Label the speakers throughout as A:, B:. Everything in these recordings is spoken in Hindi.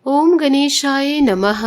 A: ओम गणेशाय नमः।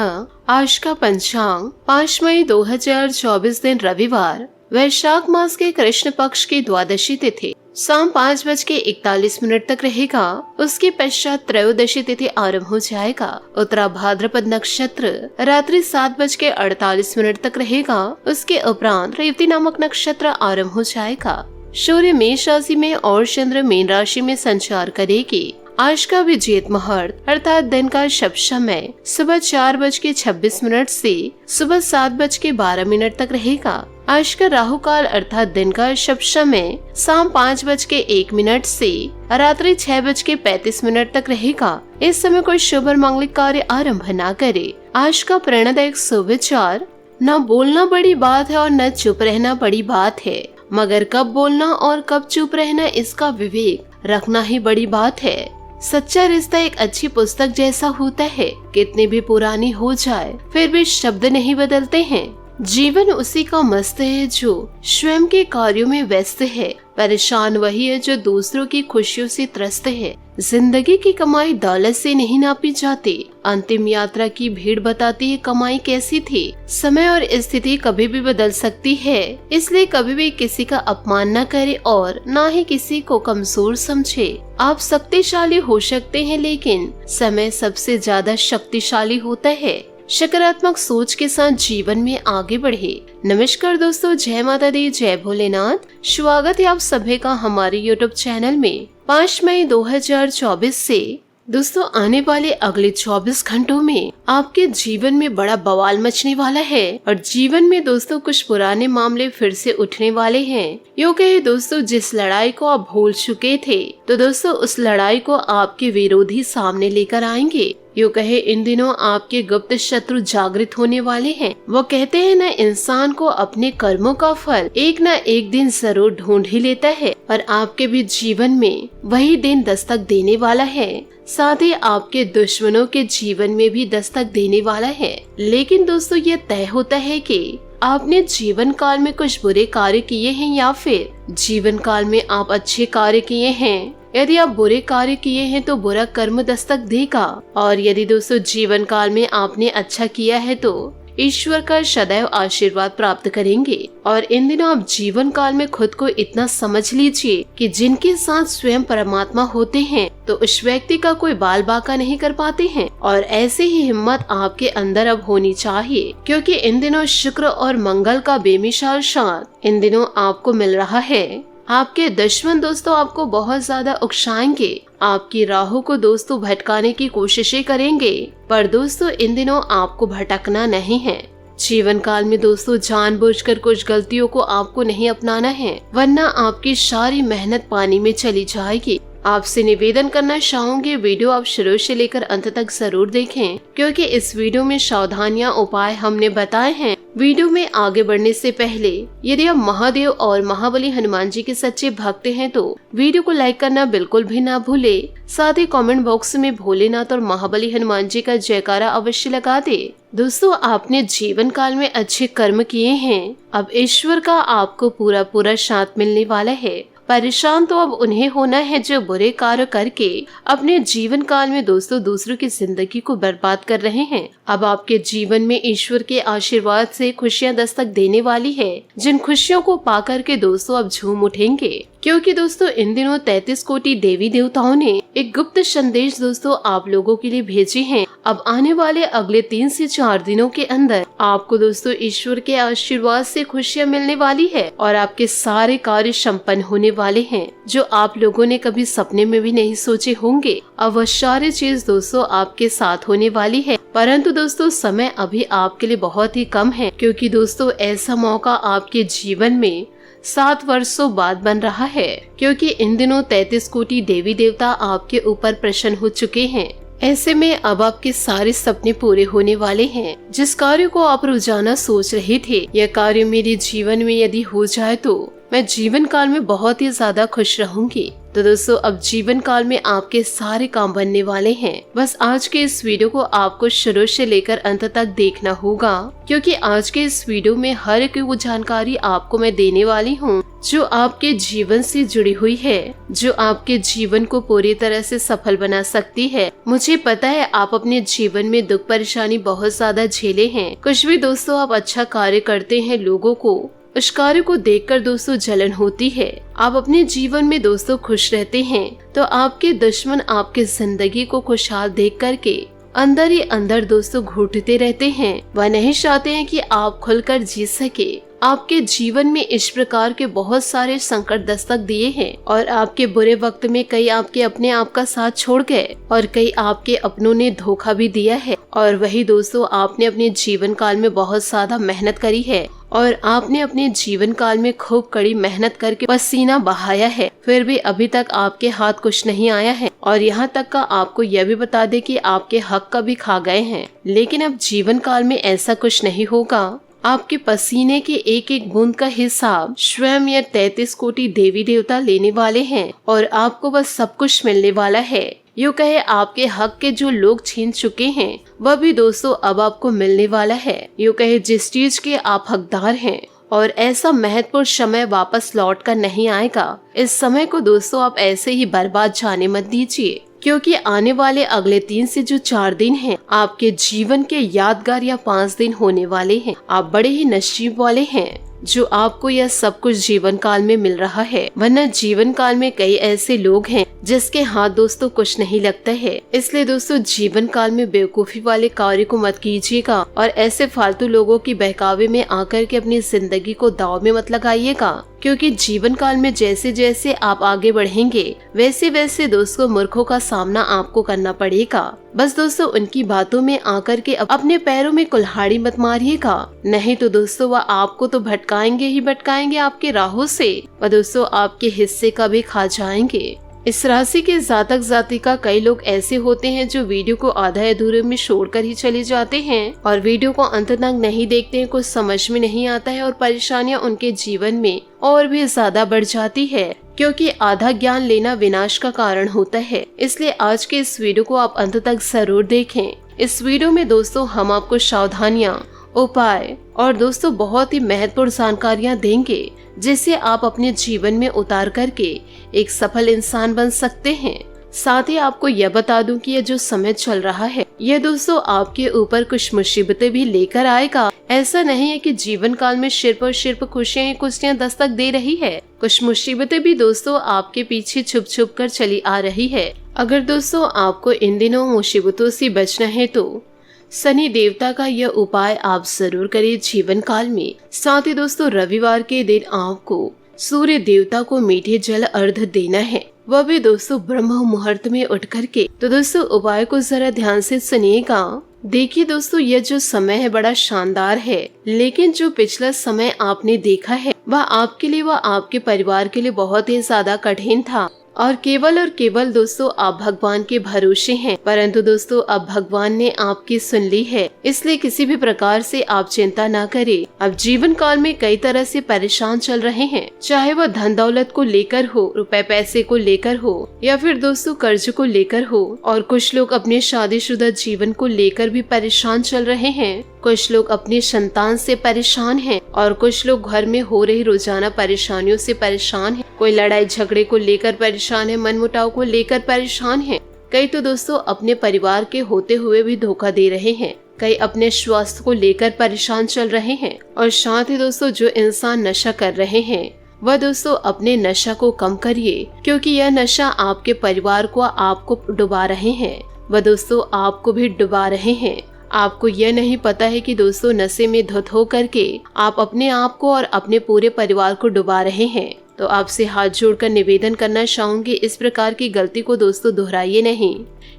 A: आज का पंचांग 5 मई 2024 दिन रविवार, वैशाख मास के कृष्ण पक्ष की द्वादशी तिथि शाम 5:41 तक रहेगा। उसके पश्चात त्रयोदशी तिथि आरंभ हो जाएगा। उत्तरा भाद्रपद नक्षत्र रात्रि 7:48 तक रहेगा। उसके उपरांत रेवती नामक नक्षत्र आरंभ हो जाएगा। सूर्य मेष राशि में और चंद्र मीन राशि में संचार करेगी। आज का विजेत मुहूर्त अर्थात दिन का शुभ समय सुबह 4:26 से सुबह 7:12 तक रहेगा। आज का राहु काल अर्थात दिन का शुभ समय शाम 5:01 से रात्रि 6:35 तक रहेगा। इस समय कोई शुभ और मांगलिक कार्य आरंभ न करे। आज का प्रेरणादायक सुविचार, न बोलना बड़ी बात है और न चुप रहना बड़ी बात है, मगर कब बोलना और कब चुप रहना इसका विवेक रखना ही बड़ी बात है। सच्चा रिश्ता एक अच्छी पुस्तक जैसा होता है, कितनी भी पुरानी हो जाए फिर भी शब्द नहीं बदलते हैं। जीवन उसी का मस्त है जो स्वयं के कार्यों में व्यस्त है। परेशान वही है जो दूसरों की खुशियों से त्रस्त है। जिंदगी की कमाई दौलत से नहीं नापी जाती। अंतिम यात्रा की भीड़ बताती है कमाई कैसी थी। समय और स्थिति कभी भी बदल सकती है, इसलिए कभी भी किसी का अपमान न करे और न ही किसी को कमजोर समझे। आप शक्तिशाली हो सकते हैं, लेकिन समय सबसे ज्यादा शक्तिशाली होता है। सकारात्मक सोच के साथ जीवन में आगे बढ़े। नमस्कार दोस्तों, जय माता दी, जय भोलेनाथ। स्वागत है आप सभी का हमारे YouTube चैनल में। 5 मई 2024 से दोस्तों आने वाले अगले 24 घंटों में आपके जीवन में बड़ा बवाल मचने वाला है और जीवन में दोस्तों कुछ पुराने मामले फिर से उठने वाले हैं। यूँ कहे दोस्तों, जिस लड़ाई को आप भूल चुके थे तो दोस्तों उस लड़ाई को आपके विरोधी सामने लेकर आएंगे। यूँ कहे इन दिनों आपके गुप्त शत्रु जागृत होने वाले हैं। वो कहते हैं न, इंसान को अपने कर्मों का फल एक न एक दिन जरूर ढूंढ ही लेता है और आपके भी जीवन में वही दिन दस्तक देने वाला है। साथ ही आपके दुश्मनों के जीवन में भी दस्तक देने वाला है। लेकिन दोस्तों ये तय होता है कि आपने जीवन काल में कुछ बुरे कार्य किए हैं या फिर जीवन काल में आप अच्छे कार्य किए हैं। यदि आप बुरे कार्य किए हैं तो बुरा कर्म दस्तक देगा, और यदि दोस्तों जीवन काल में आपने अच्छा किया है तो ईश्वर का सदैव आशीर्वाद प्राप्त करेंगे। और इन दिनों आप जीवन काल में खुद को इतना समझ लीजिए कि जिनके साथ स्वयं परमात्मा होते हैं तो उस व्यक्ति का कोई बाल बाका नहीं कर पाते हैं। और ऐसे ही हिम्मत आपके अंदर अब होनी चाहिए, क्योंकि इन दिनों शुक्र और मंगल का बेमिसाल साथ इन दिनों आपको मिल रहा है। आपके दुश्मन दोस्तों आपको बहुत ज्यादा उकसाएंगे, आपकी राहों को दोस्तों भटकाने की कोशिशें करेंगे, पर दोस्तों इन दिनों आपको भटकना नहीं है। जीवन काल में दोस्तों जानबूझकर कुछ गलतियों को आपको नहीं अपनाना है, वरना आपकी सारी मेहनत पानी में चली जाएगी। आपसे निवेदन करना चाहूंगी, वीडियो आप शुरू से लेकर अंत तक जरूर देखें, क्योंकि इस वीडियो में सावधानियां उपाय हमने बताए हैं। वीडियो में आगे बढ़ने से पहले यदि आप महादेव और महाबली हनुमान जी के सच्चे भक्त हैं तो वीडियो को लाइक करना बिल्कुल भी ना भूले। साथ ही कमेंट बॉक्स में भोलेनाथ और महाबली हनुमान जी का जयकारा अवश्य लगा दे। दोस्तों आपने जीवन काल में अच्छे कर्म किए हैं, अब ईश्वर का आपको पूरा साथ मिलने वाला है। परेशान तो अब उन्हें होना है जो बुरे कार्य करके अपने जीवन काल में दोस्तों दूसरों की जिंदगी को बर्बाद कर रहे हैं। अब आपके जीवन में ईश्वर के आशीर्वाद से खुशियां दस्तक देने वाली है, जिन खुशियों को पाकर के दोस्तों अब झूम उठेंगे, क्योंकि दोस्तों इन दिनों 33 कोटि देवी देवताओं ने एक गुप्त संदेश दोस्तों आप लोगों के लिए भेजे हैं। अब आने वाले अगले 3 से 4 दिनों के अंदर आपको दोस्तों ईश्वर के आशीर्वाद से खुशियां मिलने वाली है और आपके सारे कार्य संपन्न होने वाले हैं, जो आप लोगों ने कभी सपने में भी नहीं सोचे होंगे। अब वह सारी चीज दोस्तों आपके साथ होने वाली है, परंतु दोस्तों समय अभी आपके लिए बहुत ही कम है, क्योंकि दोस्तों ऐसा मौका आपके जीवन में 7 वर्षों बाद बन रहा है, क्योंकि इन दिनों 33 कोटि देवी देवता आपके ऊपर प्रसन्न हो चुके हैं। ऐसे में अब आपके सारे सपने पूरे होने वाले हैं। जिस कार्य को आप रोजाना सोच रहे थे, यह कार्य मेरे जीवन में यदि हो जाए तो मैं जीवन काल में बहुत ही ज्यादा खुश रहूंगी। तो दोस्तों अब जीवन काल में आपके सारे काम बनने वाले हैं। बस आज के इस वीडियो को आपको शुरू से लेकर अंत तक देखना होगा, क्योंकि आज के इस वीडियो में हर एक वो जानकारी आपको मैं देने वाली हूँ जो आपके जीवन से जुड़ी हुई है, जो आपके जीवन को पूरी तरह से सफल बना सकती है। मुझे पता है आप अपने जीवन में दुख परेशानी बहुत ज्यादा झेले हैं। कुछ भी दोस्तों आप अच्छा कार्य करते हैं, लोगों को उस कार्य को देखकर दोस्तों जलन होती है। आप अपने जीवन में दोस्तों खुश रहते हैं तो आपके दुश्मन आपके जिंदगी को खुशहाल देख करके अंदर ही अंदर दोस्तों घुटते रहते हैं। वह नहीं चाहते हैं कि आप खुलकर जी सके। आपके जीवन में इस प्रकार के बहुत सारे संकट दस्तक दिए हैं और आपके बुरे वक्त में कई आपके अपने आप का साथ छोड़ गए और कई आपके अपनों ने धोखा भी दिया है। और वही दोस्तों आपने अपने जीवन काल में बहुत ज्यादा मेहनत करी है और आपने अपने जीवन काल में खूब कड़ी मेहनत करके पसीना बहाया है, फिर भी अभी तक आपके हाथ कुछ नहीं आया है। और यहाँ तक का आपको यह भी बता दे कि आपके हक का भी खा गए हैं। लेकिन अब जीवन काल में ऐसा कुछ नहीं होगा। आपके पसीने के एक एक बूंद का हिसाब स्वयं या 33 कोटि देवी देवता लेने वाले हैं और आपको बस सब कुछ मिलने वाला है। यूँ कहे आपके हक के जो लोग छीन चुके हैं वह भी दोस्तों अब आपको मिलने वाला है। यूँ कहे जिस चीज के आप हकदार हैं और ऐसा महत्वपूर्ण समय वापस लौट कर नहीं आएगा। इस समय को दोस्तों आप ऐसे ही बर्बाद जाने मत दीजिए, क्योंकि आने वाले अगले 3 से जो 4 दिन हैं आपके जीवन के यादगार या 5 दिन होने वाले हैं। आप बड़े ही नसीब वाले हैं जो आपको यह सब कुछ जीवन काल में मिल रहा है, वरना जीवन काल में कई ऐसे लोग हैं जिसके हाथ दोस्तों कुछ नहीं लगता है। इसलिए दोस्तों जीवन काल में बेवकूफी वाले कार्य को मत कीजिएगा और ऐसे फालतू लोगों की बहकावे में आकर के अपनी जिंदगी को दाव में मत लगाइएगा, क्योंकि जीवन काल में जैसे जैसे आप आगे बढ़ेंगे वैसे वैसे दोस्तों मूर्खों का सामना आपको करना पड़ेगा। बस दोस्तों उनकी बातों में आकर के अपने पैरों में कुल्हाड़ी मत मारिएगा, नहीं तो दोस्तों वह आपको तो भटकाएंगे ही भटकाएंगे आपके राहों से, वह दोस्तों आपके हिस्से का भी खा जाएंगे। इस राशि के जातक जातिका कई लोग ऐसे होते हैं जो वीडियो को आधा अधूरे में छोड़कर ही चले जाते हैं और वीडियो को अंत तक नहीं देखते हैं, कुछ समझ में नहीं आता है और परेशानियां उनके जीवन में और भी ज्यादा बढ़ जाती है, क्योंकि आधा ज्ञान लेना विनाश का कारण होता है। इसलिए आज के इस वीडियो को आप अंत तक जरूर देखें। इस वीडियो में दोस्तों हम आपको सावधानियां, उपाय और दोस्तों बहुत ही महत्वपूर्ण जानकारियां देंगे जिसे आप अपने जीवन में उतार करके एक सफल इंसान बन सकते हैं। साथ ही आपको यह बता दूं कि यह जो समय चल रहा है यह दोस्तों आपके ऊपर कुछ मुसीबतें भी लेकर आएगा। ऐसा नहीं है कि जीवन काल में सिर्फ और सिर्फ खुशियां ही खुशियां दस्तक दे रही है, कुछ मुसीबतें भी दोस्तों आपके पीछे छुप छुप कर चली आ रही है। अगर दोस्तों आपको इन दिनों मुसीबतों से बचना है तो शनि देवता का यह उपाय आप जरूर करिए जीवन काल में। साथ ही दोस्तों रविवार के दिन आपको सूर्य देवता को मीठे जल अर्घ देना है, वह भी दोस्तों ब्रह्म मुहूर्त में उठ करके। तो दोस्तों उपाय को जरा ध्यान से सुनिएगा। देखिए दोस्तों यह जो समय है बड़ा शानदार है, लेकिन जो पिछला समय आपने देखा है वह आपके लिए व आपके परिवार के लिए बहुत ही ज्यादा कठिन था और केवल दोस्तों आप भगवान के भरोसे हैं। परंतु दोस्तों अब भगवान ने आपकी सुन ली है, इसलिए किसी भी प्रकार से आप चिंता ना करें। अब जीवन काल में कई तरह से परेशान चल रहे हैं, चाहे वह धन दौलत को लेकर हो, रुपए पैसे को लेकर हो या फिर दोस्तों कर्ज को लेकर हो। और कुछ लोग अपने शादीशुदा जीवन को लेकर भी परेशान चल रहे हैं, कुछ लोग अपनी संतान से परेशान हैं और कुछ लोग घर में हो रही रोजाना परेशानियों से परेशान हैं। कोई लड़ाई झगड़े को लेकर परेशान है, मनमुटाव को लेकर परेशान है। कई तो दोस्तों अपने परिवार के होते हुए भी धोखा दे रहे हैं, कई अपने स्वास्थ्य को लेकर परेशान चल रहे हैं। और साथ ही दोस्तों जो इंसान नशा कर रहे हैं वह दोस्तों अपने नशा को कम करिए, क्योंकि यह नशा आपके परिवार को आपको डुबा रहे हैं, वह दोस्तों आपको भी डुबा रहे हैं। आपको यह नहीं पता है कि दोस्तों नशे में धुत हो करके आप अपने आप को और अपने पूरे परिवार को डुबा रहे हैं। तो आपसे हाथ जोड़कर निवेदन करना चाहूंगी, इस प्रकार की गलती को दोस्तों दोहराइए नहीं।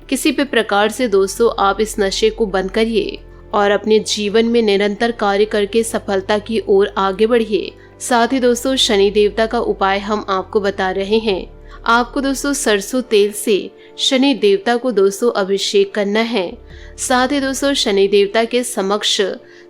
A: किसी भी प्रकार से दोस्तों आप इस नशे को बंद करिए और अपने जीवन में निरंतर कार्य करके सफलता की ओर आगे बढ़िए। साथ ही दोस्तों शनि देवता का उपाय हम आपको बता रहे हैं। आपको दोस्तों सरसों तेल से शनि देवता को दोस्तों अभिषेक करना है। साथ ही दोस्तों शनि देवता के समक्ष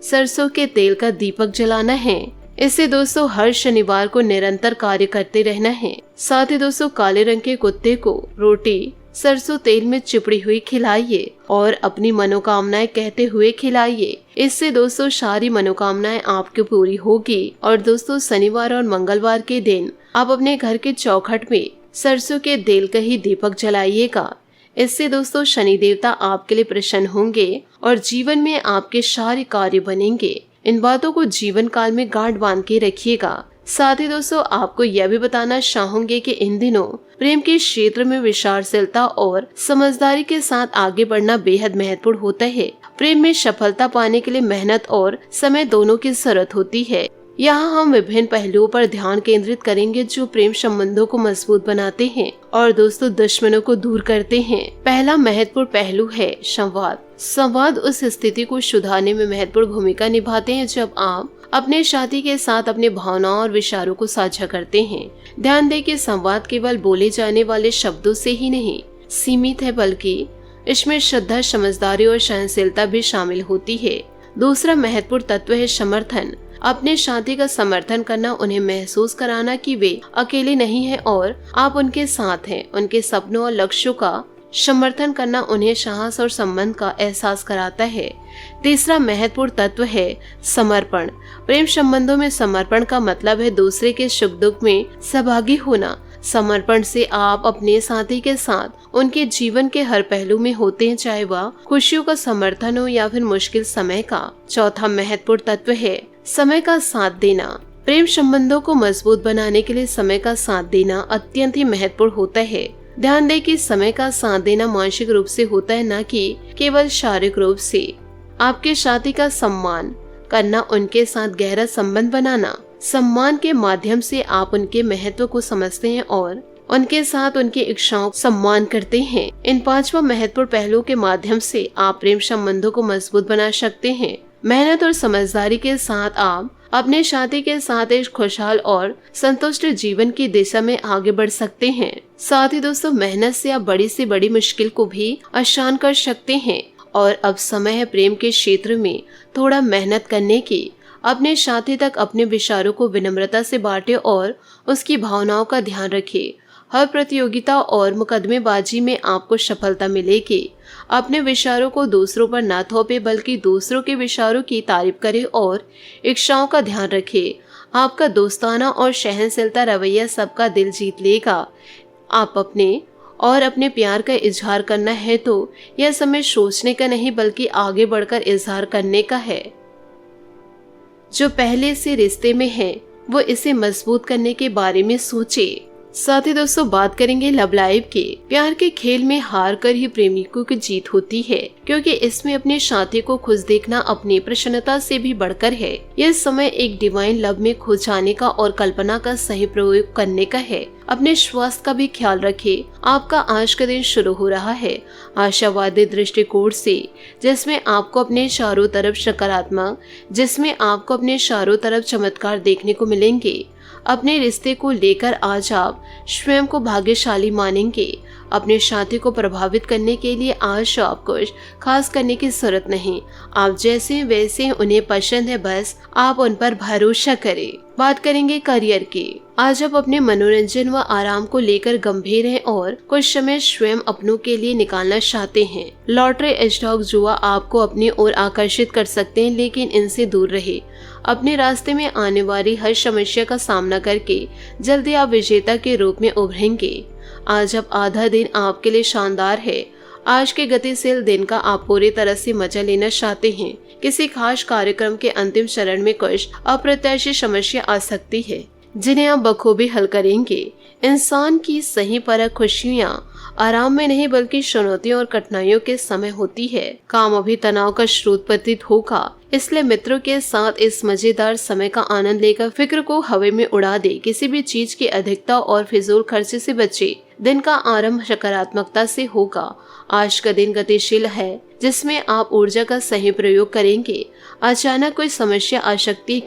A: सरसों के तेल का दीपक जलाना है। इससे दोस्तों हर शनिवार को निरंतर कार्य करते रहना है। साथ ही दोस्तों काले रंग के कुत्ते को रोटी सरसों तेल में चिपड़ी हुई खिलाइए और अपनी मनोकामनाएं कहते हुए खिलाइए। इससे दोस्तों सारी मनोकामनाएं आपकी पूरी होगी। और दोस्तों शनिवार और मंगलवार के दिन आप अपने घर के चौखट में सरसों के तेल का ही दीपक जलाइएगा। इससे दोस्तों शनि देवता आपके लिए प्रसन्न होंगे और जीवन में आपके सारे कार्य बनेंगे। इन बातों को जीवन काल में गांठ बांध के रखिएगा। साथ ही दोस्तों आपको यह भी बताना चाहूंगे कि इन दिनों प्रेम के क्षेत्र में विचारशीलता और समझदारी के साथ आगे बढ़ना बेहद महत्वपूर्ण होता है। प्रेम में सफलता पाने के लिए मेहनत और समय दोनों की जरूरत होती है। यहाँ हम विभिन्न पहलुओं पर ध्यान केंद्रित करेंगे जो प्रेम संबंधों को मजबूत बनाते हैं और दोस्तों दुश्मनों को दूर करते हैं। पहला महत्वपूर्ण पहलू है संवाद। संवाद उस स्थिति को सुधारने में महत्वपूर्ण भूमिका निभाते हैं जब आप अपने साथी के साथ अपने भावनाओं और विचारों को साझा करते हैं। ध्यान दें कि संवाद केवल बोले जाने वाले शब्दों से ही नहीं सीमित है, बल्कि इसमें श्रद्धा, समझदारी और सहनशीलता भी शामिल होती है। दूसरा महत्वपूर्ण तत्व है समर्थन। अपने साथी का समर्थन करना, उन्हें महसूस कराना कि वे अकेले नहीं हैं और आप उनके साथ हैं। उनके सपनों और लक्ष्यों का समर्थन करना उन्हें साहस और संबंध का एहसास कराता है। तीसरा महत्वपूर्ण तत्व है समर्पण। प्रेम संबंधों में समर्पण का मतलब है दूसरे के सुख दुख में सहभागी होना। समर्पण से आप अपने साथी के साथ उनके जीवन के हर पहलू में होते हैं, चाहे वह खुशियों का समर्थन हो या फिर मुश्किल समय का। चौथा महत्वपूर्ण तत्व है समय का साथ देना। प्रेम संबंधों को मजबूत बनाने के लिए समय का साथ देना अत्यंत ही महत्वपूर्ण होता है। ध्यान दें कि समय का साथ देना मानसिक रूप से होता है, न कि केवल शारीरिक रूप से। आपके साथी का सम्मान करना, उनके साथ गहरा संबंध बनाना। सम्मान के माध्यम से आप उनके महत्व को समझते हैं और उनके साथ उनकी इच्छाओं सम्मान करते हैं। इन पांचवा महत्वपूर्ण पहलुओं के माध्यम से आप प्रेम संबंधों को मजबूत बना सकते हैं। मेहनत और समझदारी के साथ आप अपने साथी के साथ एक खुशहाल और संतुष्ट जीवन की दिशा में आगे बढ़ सकते हैं। साथ ही दोस्तों मेहनत से आप बड़ी से बड़ी मुश्किल को भी आसान कर सकते हैं। और अब समय है प्रेम के क्षेत्र में थोड़ा मेहनत करने की। अपने साथी तक अपने विचारों को विनम्रता से बांटे और उसकी भावनाओं का ध्यान रखें। हर प्रतियोगिता और मुकदमेबाजी में आपको सफलता मिलेगी। अपने विचारों को दूसरों पर न थोपे, बल्कि दूसरों के विचारों की तारीफ करें और इच्छाओं का ध्यान रखें। आपका दोस्ताना और सहनशीलता रवैया सबका दिल जीत लेगा। आप अपने प्यार का इजहार करना है तो यह समय सोचने का नहीं, बल्कि आगे बढ़कर इजहार करने का है। जो पहले से रिश्ते में है वो इसे मजबूत करने के बारे में सोचे। साथ ही दोस्तों बात करेंगे लव लाइफ के। प्यार के खेल में हार कर ही प्रेमिकों की जीत होती है, क्योंकि इसमें अपने साथी को खुश देखना अपनी प्रसन्नता से भी बढ़कर है। यह समय एक डिवाइन लव में खो जाने का और कल्पना का सही प्रयोग करने का है। अपने स्वास्थ्य का भी ख्याल रखें। आपका आज का दिन शुरू हो रहा है आशावादी दृष्टिकोण से, जिसमें आपको अपने चारों तरफ चमत्कार देखने को मिलेंगे। अपने रिश्ते को लेकर आज आप स्वयं को भाग्यशाली मानेंगे। अपने साथी को प्रभावित करने के लिए आज आप कुछ खास करने की जरूरत नहीं। आप जैसे वैसे उन्हें पसंद है, बस आप उन पर भरोसा करें। बात करेंगे करियर की। आज आप अपने मनोरंजन व आराम को लेकर गंभीर हैं और कुछ समय स्वयं अपनों के लिए निकालना चाहते हैं। लॉटरी, स्टॉक, जुआ आपको अपनी ओर आकर्षित कर सकते हैं, लेकिन इनसे दूर रहे। अपने रास्ते में आने वाली हर समस्या का सामना करके जल्दी आप विजेता के रूप में उभरेंगे। आज अब आधा दिन आपके लिए शानदार है। आज के गतिशील दिन का आप पूरी तरह से मजा लेना चाहते हैं। किसी खास कार्यक्रम के अंतिम चरण में कुछ अप्रत्याशित समस्या आ सकती है, जिन्हें आप बखूबी हल करेंगे। इंसान की सही परख खुशियाँ आराम में नहीं, बल्कि चुनौतियों और कठिनाइयों के समय होती है। काम अभी तनाव का स्रोत प्रतीत होगा, इसलिए मित्रों के साथ इस मजेदार समय का आनंद लेकर फिक्र को हवा में उड़ा दे। किसी भी चीज की अधिकता और फिजूल खर्चे से बचे। दिन का आरंभ सकारात्मकता से होगा। आज का दिन गतिशील है, जिसमें आप ऊर्जा का सही प्रयोग करेंगे। अचानक कोई समस्या आ सकती है,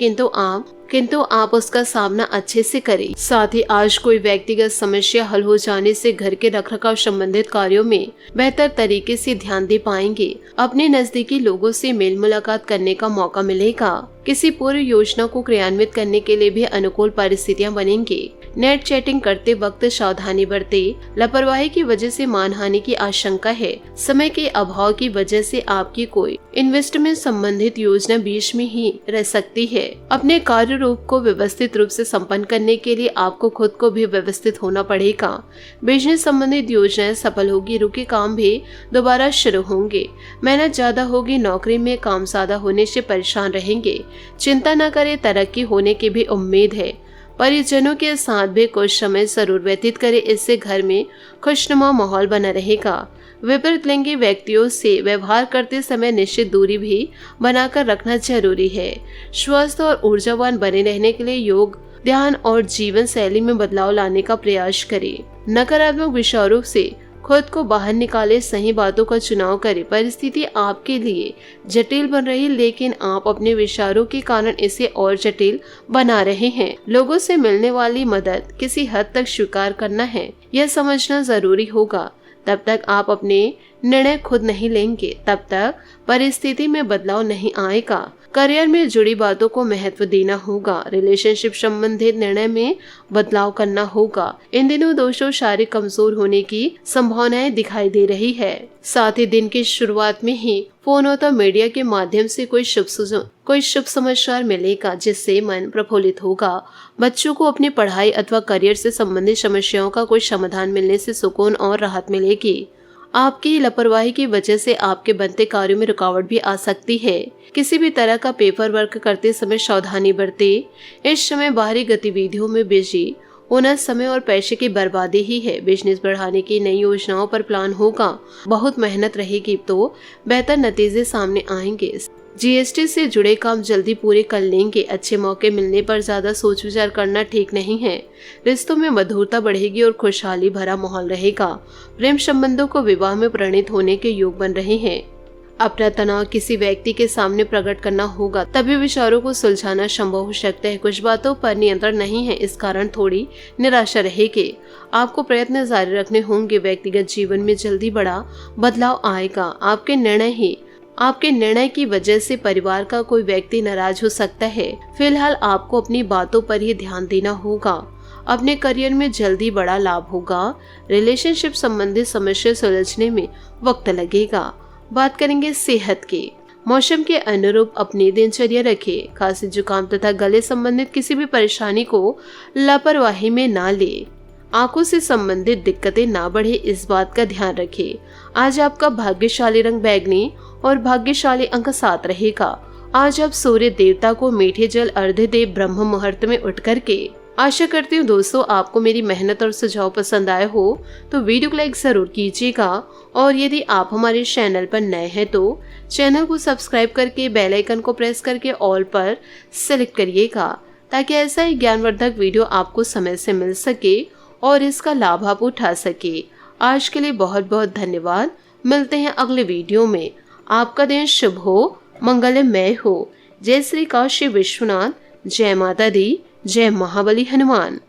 A: किंतु आप उसका सामना अच्छे से करें। साथ ही आज कोई व्यक्तिगत समस्या हल हो जाने से घर के रखरखाव संबंधित कार्यों में बेहतर तरीके से ध्यान दे पाएंगे। अपने नजदीकी लोगों से मेल मुलाकात करने का मौका मिलेगा। किसी पूर्व योजना को क्रियान्वित करने के लिए भी अनुकूल परिस्थितियां बनेंगी। नेट चैटिंग करते वक्त सावधानी बरतें, लापरवाही की वजह से मानहानि की आशंका है। समय के अभाव की वजह से आपकी कोई इन्वेस्टमेंट संबंधित योजना बीच में ही रह सकती है। अपने कार्य रूप को व्यवस्थित रूप से संपन्न करने के लिए आपको खुद को भी व्यवस्थित होना पड़ेगा। बिजनेस संबंधित योजनाएं सफल होगी, रुके काम भी दोबारा शुरू होंगे। मेहनत ज्यादा होगी, नौकरी में काम ज्यादा होने से परेशान रहेंगे। चिंता न करें, तरक्की होने की भी उम्मीद है। परिजनों के साथ भी कुछ समय जरूर व्यतीत करें, इससे घर में खुशनुमा माहौल बना रहेगा। विपरीत लिंगी व्यक्तियों से व्यवहार करते समय निश्चित दूरी भी बनाकर रखना जरूरी है। स्वस्थ और ऊर्जावान बने रहने के लिए योग, ध्यान और जीवन शैली में बदलाव लाने का प्रयास करें। नकारात्मक विचारों से खुद को बाहर निकाले, सही बातों का चुनाव करें। परिस्थिति आपके लिए जटिल बन रही, लेकिन आप अपने विचारों के कारण इसे और जटिल बना रहे हैं। लोगों से मिलने वाली मदद किसी हद तक स्वीकार करना है, यह समझना जरूरी होगा। तब तक आप अपने निर्णय खुद नहीं लेंगे, तब तक परिस्थिति में बदलाव नहीं आएगा। करियर में जुड़ी बातों को महत्व देना होगा। रिलेशनशिप संबंधित निर्णय में बदलाव करना होगा। इन दिनों दोस्तों शारीरिक कमजोर होने की संभावनाएं दिखाई दे रही है। साथ ही दिन की शुरुआत में ही फोन अथवा मीडिया के माध्यम से कोई शुभ समाचार मिलेगा, जिससे मन प्रफुल्लित होगा। बच्चों को अपनी पढ़ाई अथवा करियर से संबंधित समस्याओं का कोई समाधान मिलने से सुकून और राहत मिलेगी। आपकी लापरवाही की वजह से आपके बनते कार्यों में रुकावट भी आ सकती है। किसी भी तरह का पेपर वर्क करते समय सावधानी बरतें। इस समय बाहरी गतिविधियों में बिजी होना समय और पैसे की बर्बादी ही है। बिजनेस बढ़ाने की नई योजनाओं पर प्लान होगा। बहुत मेहनत रहेगी तो बेहतर नतीजे सामने आएंगे। जीएसटी से जुड़े काम जल्दी पूरे कर लेंगे। अच्छे मौके मिलने पर ज्यादा सोच विचार करना ठीक नहीं है। रिश्तों में मधुरता बढ़ेगी और खुशहाली भरा माहौल रहेगा। प्रेम संबंधों को विवाह में परिणित होने के योग बन रहे हैं। अपना तनाव किसी व्यक्ति के सामने प्रकट करना होगा, तभी विचारों को सुलझाना संभव हो सकता है। कुछ बातों पर नियंत्रण नहीं है, इस कारण थोड़ी निराशा रहेगी। आपको प्रयत्न जारी रखने होंगे। व्यक्तिगत जीवन में जल्दी बड़ा बदलाव आएगा। आपके निर्णय की वजह से परिवार का कोई व्यक्ति नाराज हो सकता है। फिलहाल आपको अपनी बातों पर ही ध्यान देना होगा। अपने करियर में जल्दी बड़ा लाभ होगा। रिलेशनशिप संबंधित समस्या सुलझने में वक्त लगेगा। बात करेंगे सेहत की। मौसम के अनुरूप अपनी दिनचर्या रखें। खांसी, जुकाम तथा गले संबंधित किसी भी परेशानी को लापरवाही में ना ले। आंखों से संबंधित दिक्कतें ना बढ़े, इस बात का ध्यान रखें। आज आपका भाग्यशाली रंग बैंगनी और भाग्यशाली अंक 7 रहेगा। आज आप सूर्य देवता को मीठे जल अर्घ्य दे ब्रह्म मुहूर्त में उठ करके। आशा करती हूँ दोस्तों आपको मेरी मेहनत और सुझाव पसंद आए हो तो वीडियो को लाइक जरूर कीजिएगा। और यदि आप हमारे चैनल पर नए हैं तो चैनल को सब्सक्राइब करके बेल आइकन को प्रेस करके ऑल पर सिलेक्ट करिएगा, ताकि ऐसा ही ज्ञानवर्धक वीडियो आपको समय से मिल सके और इसका लाभ आप उठा सके। आज के लिए बहुत बहुत धन्यवाद। मिलते हैं अगले वीडियो में। आपका दिन शुभ हो, मंगलमय हो। जय श्री काशी विश्वनाथ, जय माता दी, जय महाबली हनुमान।